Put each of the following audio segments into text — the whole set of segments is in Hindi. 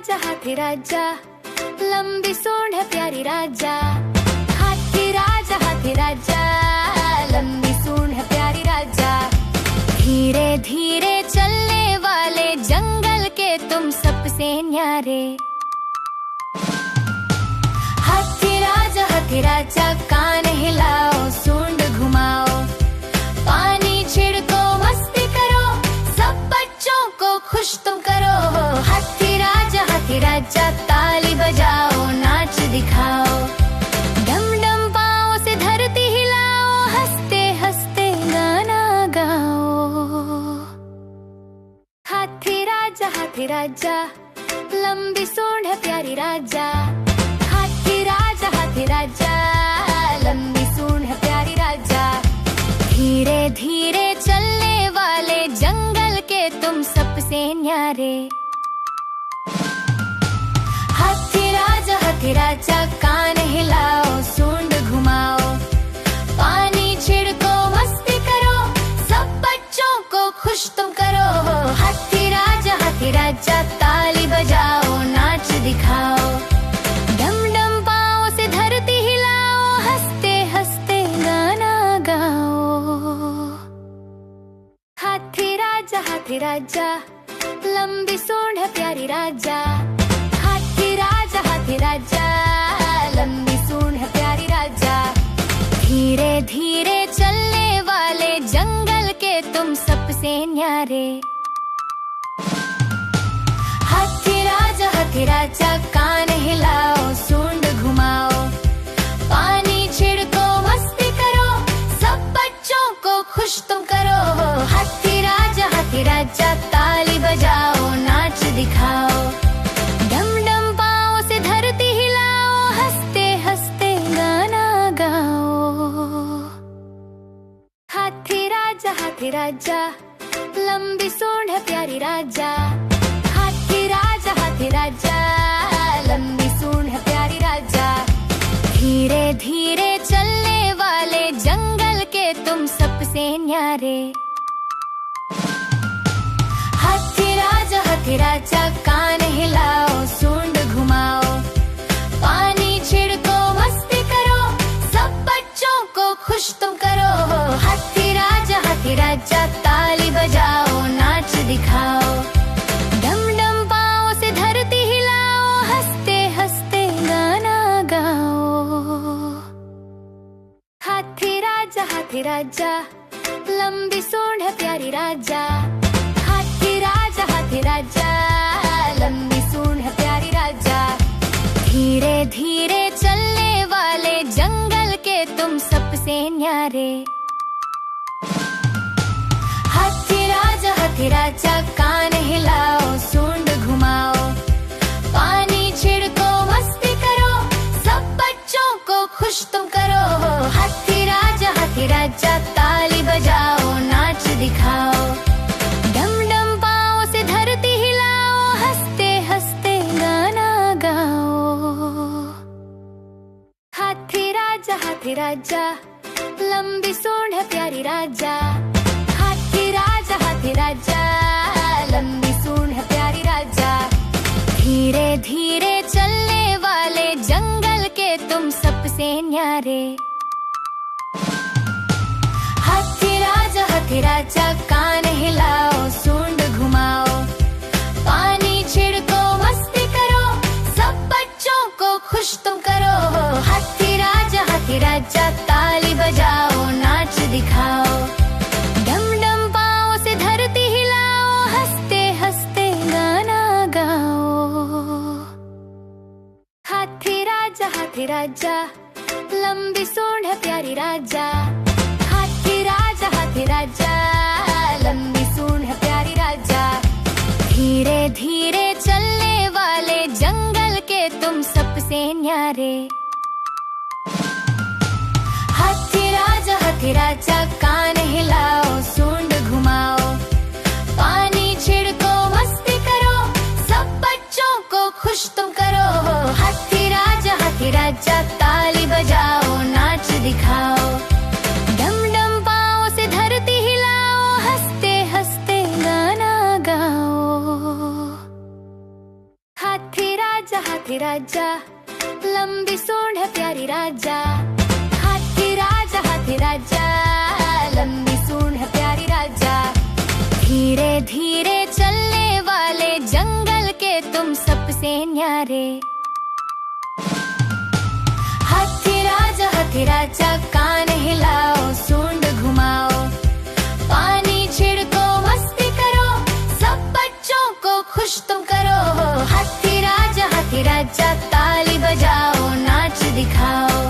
हाथी राजा, लंबी सूंड है प्यारी राजा। हाथी राजा, लंबी सूंड है प्यारी राजा। धीरे धीरे चलने वाले जंगल के तुम सबसे न्यारे। हाथी राजा कान हिलाओ, सूंड घुमाओ, पानी छिड़को, मस्ती करो, सब बच्चों को खुश तुम करो। हाथी राजा ताली बजाओ, नाच दिखाओ, डम डम पाँव से धरती हिलाओ, हंसते हंसते गाना गाओ। हाथी राजा, लंबी सूंड है प्यारी राजा। हाथी राजा, लंबी सूंड है प्यारी राजा। धीरे धीरे चलने वाले जंगल के तुम सबसे न्यारे। हाथी राजा कान हिलाओ, सूंड घुमाओ, पानी छिड़को, मस्ती करो, सब बच्चों को खुश तुम करो। हाथी राजा ताली बजाओ, नाच दिखाओ, डम डम पाँव से धरती हिलाओ, हंसते हंसते गाना गाओ। हाथी राजा, लंबी सूंड है प्यारी राजा। हाथी राजा, लंबी सूंड है प्यारी राजा। धीरे धीरे चलने वाले जंगल के तुम सबसे न्यारे। हाथी राजा कान हिलाओ, सूंड घुमाओ, पानी छिड़को, मस्ती करो, सब बच्चों को खुश तुम करो। हाथी राजा ताली बजाओ, नाच दिखाओ, डम डम पाँव से धरती हिलाओ, हंसते हंसते गाना गाओ। हाथी राजा, लंबी सूंड है प्यारी राजा। हाथी राजा, लंबी सूंड है प्यारी राजा। धीरे धीरे चलने वाले जंगल के तुम सबसे न्यारे। हाथी राजा कान हिलाओ, सूंड घुमाओ, पानी छिड़को, मस्ती करो, सब बच्चों को खुश तुम करो। हाथी राजा ताली बजाओ, नाच दिखाओ, डम डम पाँव से धरती हिलाओ, हंसते हंसते गाना गाओ। हाथी राजा, लंबी सूंड है प्यारी राजा। हाथी राजा, लंबी सूंड है प्यारी राजा। धीरे धीरे चलने वाले जंगल के तुम सबसे न्यारे। हाथी राजा कान हिलाओ, सूंड घुमाओ, पानी छिड़को, मस्ती करो, सब बच्चों को खुश तुम करो। हाथी राजा ताली बजाओ, नाच दिखाओ, डम डम पाँव से धरती हिलाओ, हंसते हंसते गाना गाओ। हाथी राजा, लंबी सूंड है प्यारी राजा। हाथी राजा, लंबी सूंड है प्यारी राजा। धीरे धीरे चलने वाले जंगल के तुम सबसे न्यारे। हाथी राजा कान हिलाओ, सूंड घुमाओ, पानी छिड़को, मस्ती करो, सब बच्चों को खुश तुम करो। हाथी राजा ताली बजाओ, नाच दिखाओ, डम डम पाँव से धरती हिलाओ, हंसते हंसते गाना गाओ। हाथी राजा, लंबी सूंड है प्यारी राजा। हाथी राजा, लंबी सूंड है प्यारी राजा। धीरे धीरे चलने वाले जंगल के तुम सबसे न्यारे। हाथी राजा कान हिलाओ, सूंड घुमाओ, पानी छिड़को, मस्ती करो, सब बच्चों को खुश तुम करो। हाथी राजा ताली बजाओ, नाच दिखाओ, डम डम पाँव से धरती हिलाओ, हंसते हंसते गाना गाओ। हाथी राजा, लंबी सूंड है प्यारी राजा। हाथी राजा, लंबी सूंड है प्यारी राजा। धीरे धीरे चलने वाले जंगल के तुम सबसे न्यारे। हाथी राजा, कान हिलाओ, सूंड घुमाओ, पानी छिड़को, मस्ती करो, सब बच्चों को खुश तुम करो। हाथी राजा, ताली बजाओ, नाच दिखाओ,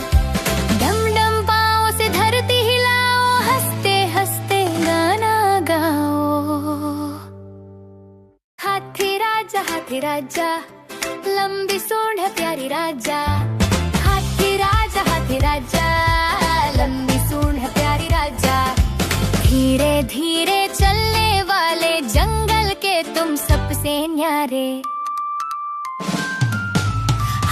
डम डम पाँव से धरती हिलाओ, हंसते हंसते गाना गाओ। हाथी राजा, लंबी सूंड है प्यारी राजा। हाथी राजा, लंबी सूंड है प्यारी राजा। धीरे धीरे चलने वाले जंगल के तुम सबसे न्यारे।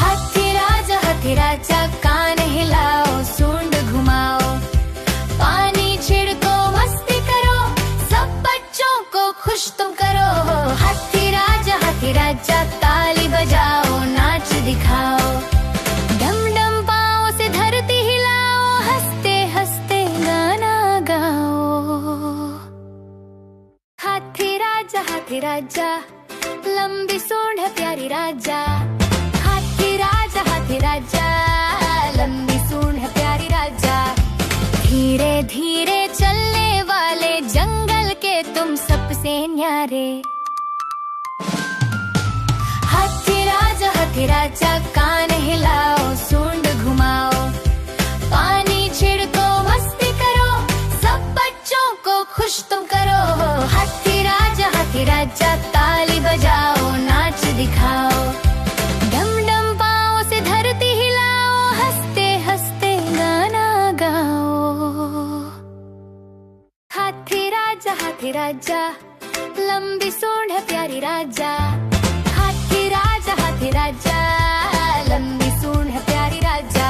हाथी राजा, कान हिलाओ, सूंड घुमाओ, पानी छिड़को, मस्ती करो, सब बच्चों को खुश तुम करो। हाथी राजा, ताली बजाओ, नाच दिखाओ, डम डम पाँव से धरती हिलाओ, हंसते हंसते गाना गाओ। हाथी राजा, लंबी सूंड है प्यारी राजा। हाथी राजा, लंबी सूंड है प्यारी राजा। धीरे धीरे चलने वाले जंगल के तुम सबसे न्यारे। हाथी राजा, कान हिलाओ, सूंड घुमाओ, पानी छिड़को, मस्ती करो, सब बच्चों को खुश तुम करो। हाथी राजा, ताली बजाओ, नाच दिखाओ, डम डम पाँव से धरती हिलाओ, हंसते हंसते गाना गाओ। हाथी राजा, लंबी सूंड है प्यारी राजा। हाथी राजा, लंबी सूंड है प्यारी राजा।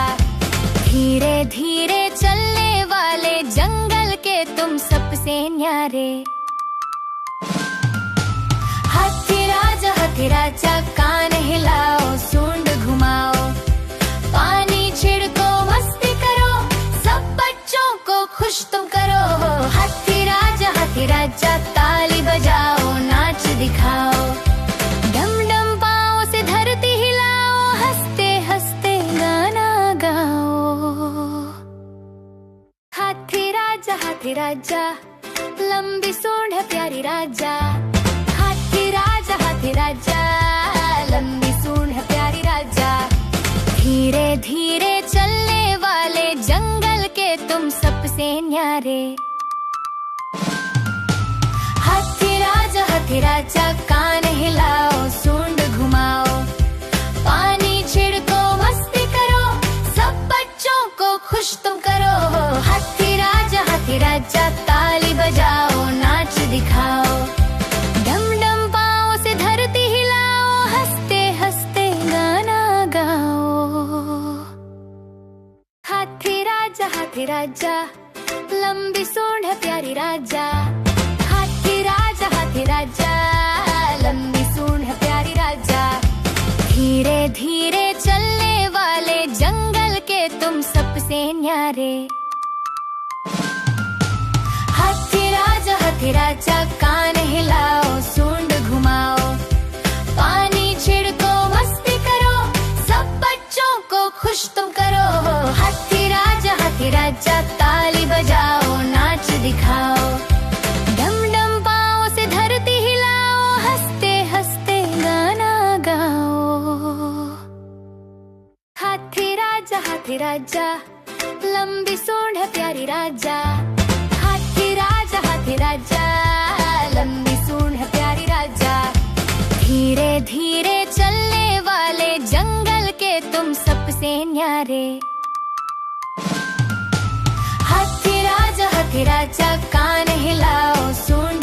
धीरे धीरे चलने वाले जंगल के तुम सबसे न्यारे। हाथी राजा, कान हिलाओ, सूंड घुमाओ, पानी छिड़को, मस्ती करो, सब बच्चों को खुश तुम करो। हाथी राजा, ताली बजाओ, नाच दिखाओ, डम डम पाँव से धरती हिलाओ, हंसते हंसते गाना गाओ। हाथी राजा, लंबी सूंड है प्यारी राजा। हाथी राजा, लंबी सूंड है प्यारी राजा। धीरे धीरे चलने वाले जंगल के तुम सबसे न्यारे। हाथी राजा, कान हिलाओ, सूंड घुमाओ, पानी छिड़को, मस्ती करो, सब बच्चों को खुश तुम करो। हाथी राजा, ताली बजाओ, नाच दिखाओ, डम डम पाँव से धरती हिलाओ, हंसते हंसते गाना गाओ। हाथी राजा, लंबी सूंड है प्यारी राजा। हाथी राजा, लंबी सूंड है प्यारी राजा। धीरे धीरे चलने वाले जंगल के तुम सबसे न्यारे। हाथी राजा, कान हिलाओ, सूंड घुमाओ, पानी छिड़को, मस्ती करो, सब बच्चों को खुश तुम करो। हाथी राजा, ताली बजाओ, नाच दिखाओ, डम डम पाँव से धरती हिलाओ, हंसते हंसते गाना गाओ। हाथी राजा, लंबी सूंड है प्यारी राजा। हाथी राजा, लंबी सूंड है प्यारी राजा। धीरे धीरे चलने वाले जंगल के तुम सबसे न्यारे। हाथी राजा, कान हिलाओ, सूंड